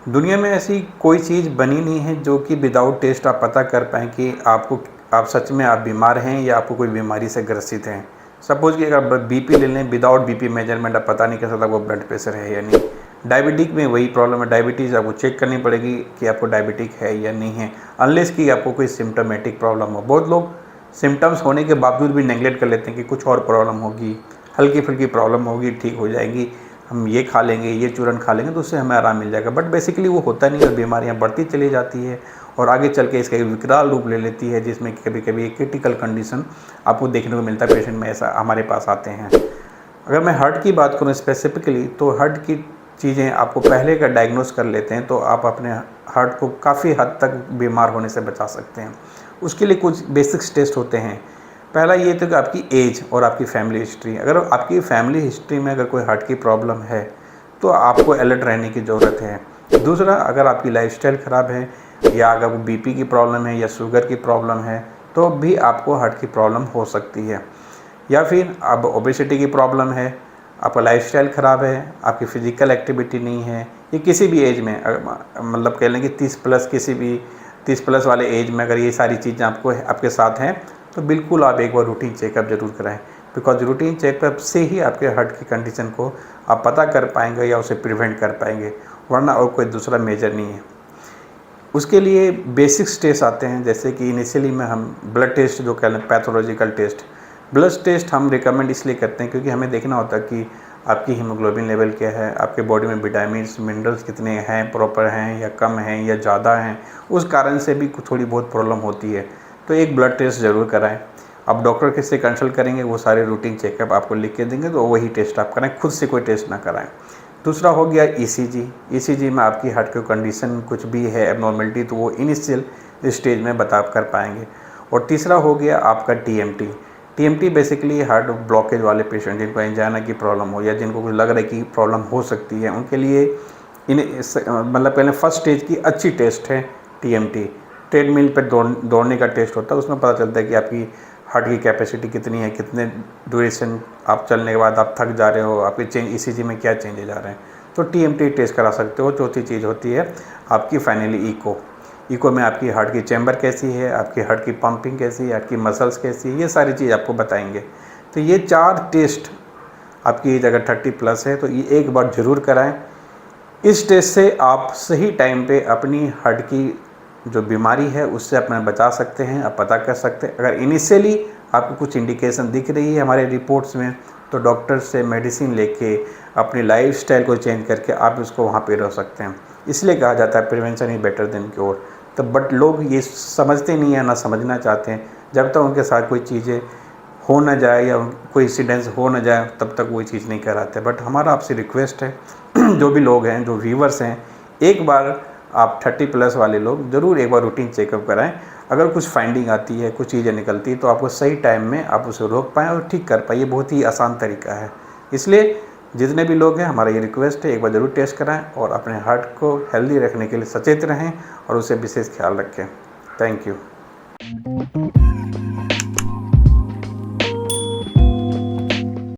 दुनिया में ऐसी कोई चीज़ बनी नहीं है जो कि विदाउट टेस्ट आप पता कर पाएँ कि आप सच में आप बीमार हैं या आपको कोई बीमारी से ग्रसित हैं। सपोज़ कि अगर बीपी ले लें, विदाउट बीपी मेजरमेंट आप पता नहीं कर सकता आपको ब्लड प्रेशर है या नहीं। डायबिटिक में वही प्रॉब्लम है, डायबिटीज़ आपको चेक करनी पड़ेगी कि आपको डायबिटिक है या नहीं है, अनलेस कि आपको कोई सिम्प्टोमेटिक प्रॉब्लम हो। बहुत लोग सिम्पटम्स होने के बावजूद भी नेगलेक्ट कर लेते हैं कि कुछ और प्रॉब्लम होगी, हल्की-फुल्की प्रॉब्लम होगी, ठीक हो जाएगी, हम ये खा लेंगे, ये चूरन खा लेंगे तो उससे हमें आराम मिल जाएगा। बट बेसिकली वो होता नहीं है और बीमारियाँ बढ़ती चली जाती है और आगे चल के इसका एक विकराल रूप ले लेती है, जिसमें कि कभी-कभी एक क्रिटिकल कंडीशन आपको देखने को मिलता है। पेशेंट में ऐसा हमारे पास आते हैं। अगर मैं हार्ट की बात करूँ स्पेसिफिकली, तो हार्ट की चीज़ें आपको पहले का डायग्नोस कर लेते हैं तो आप अपने हार्ट को काफ़ी हद तक बीमार होने से बचा सकते हैं। उसके लिए कुछ बेसिक्स टेस्ट होते हैं। पहला ये तो कि आपकी एज और आपकी फैमिली हिस्ट्री। अगर आपकी फैमिली हिस्ट्री में अगर कोई हार्ट की प्रॉब्लम है तो आपको अलर्ट रहने की ज़रूरत है। दूसरा, अगर आपकी लाइफस्टाइल ख़राब है या अगर वो बीपी की प्रॉब्लम है या शुगर की प्रॉब्लम है तो भी आपको हार्ट की प्रॉब्लम हो सकती है। या फिर अब ओबेसिटी की प्रॉब्लम है, आपका लाइफस्टाइल ख़राब है, आपकी फ़िज़िकल एक्टिविटी नहीं है, ये किसी भी एज में मतलब कह लें कि 30 प्लस, किसी भी 30 प्लस वाले एज में अगर ये सारी चीज़ें आपको आपके साथ हैं तो बिल्कुल आप एक बार रूटीन चेकअप ज़रूर कराएं। बिकॉज रूटीन चेकअप से ही आपके हार्ट की कंडीशन को आप पता कर पाएंगे या उसे प्रिवेंट कर पाएंगे, वरना और कोई दूसरा मेजर नहीं है। उसके लिए बेसिक टेस्ट आते हैं, जैसे कि इनिशियली में हम ब्लड टेस्ट जो कह लें, पैथोलॉजिकल टेस्ट। ब्लड टेस्ट हम रिकमेंड इसलिए करते हैं क्योंकि हमें देखना होता है कि आपकी हीमोग्लोबिन लेवल क्या है, आपके बॉडी में विटामिन्स मिनरल्स कितने हैं, प्रॉपर हैं या कम हैं या ज़्यादा हैं। उस कारण से भी थोड़ी बहुत प्रॉब्लम होती है, तो एक ब्लड टेस्ट ज़रूर कराएं। आप डॉक्टर किससे कंसल्ट करेंगे, वो सारे रूटीन चेकअप आपको लिख के देंगे तो वही टेस्ट आप कराएं, खुद से कोई टेस्ट ना कराएं। दूसरा हो गया ईसीजी। ईसीजी में आपकी हार्ट की कंडीशन कुछ भी है एबनॉर्मलिटी तो वो इनिशियल स्टेज में बता कर पाएंगे। और तीसरा हो गया आपका TMT. TMT basically heart blockage वाले पेशेंट जिनको एंजाइना की प्रॉब्लम हो या जिनको कुछ लग रहा है कि प्रॉब्लम हो सकती है, उनके लिए मतलब पहले फर्स्ट स्टेज की अच्छी टेस्ट है टीएमटी। ट्रेडमिल पर दौड़ने का टेस्ट होता है, उसमें पता चलता है कि आपकी हार्ट की कैपेसिटी कितनी है, कितने ड्यूरेशन आप चलने के बाद आप थक जा रहे हो, आपके चेंज ईसीजी में क्या चेंजेज आ रहे हैं, तो टीएमटी टेस्ट करा सकते हो। चौथी चीज़ होती है आपकी फाइनली ईको। ईको में आपकी हार्ट की चैम्बर कैसी है, आपकी हार्ट की पंपिंग कैसी है, हार्ट की मसल्स कैसी है, ये सारी चीज़ आपको बताएंगे। तो ये 4 टेस्ट आपकी एज अगर 30 प्लस है तो ये एक बार ज़रूर कराएं। इस टेस्ट से आप सही टाइम पे अपनी हार्ट की जो बीमारी है उससे अपना बचा सकते हैं, आप पता कर सकते हैं। अगर इनिशियली आपको कुछ इंडिकेशन दिख रही है हमारे रिपोर्ट्स में तो डॉक्टर से मेडिसिन लेके अपनी लाइफस्टाइल को चेंज करके आप उसको वहाँ पे रह सकते हैं। इसलिए कहा जाता है prevention is better than cure. तो बट लोग ये समझते नहीं है, ना समझना चाहते हैं। जब तक उनके साथ कोई चीज़ें हो ना जाए या कोई इंसिडेंस हो ना जाए तब तक वो चीज़ नहीं कराते। बट हमारा आपसे रिक्वेस्ट है जो भी लोग हैं, जो व्यूवर्स हैं, एक बार आप 30 प्लस वाले लोग ज़रूर एक बार रूटीन चेकअप कराएं। अगर कुछ फाइंडिंग आती है, कुछ चीज़ें निकलती है तो आपको सही टाइम में आप उसे रोक पाएँ और ठीक कर पाएँ। ये बहुत ही आसान तरीका है। इसलिए जितने भी लोग हैं, हमारा ये रिक्वेस्ट है एक बार ज़रूर टेस्ट कराएं और अपने हार्ट को हेल्दी रखने के लिए सचेत रहें और उसे विशेष ख्याल रखें। Thank you.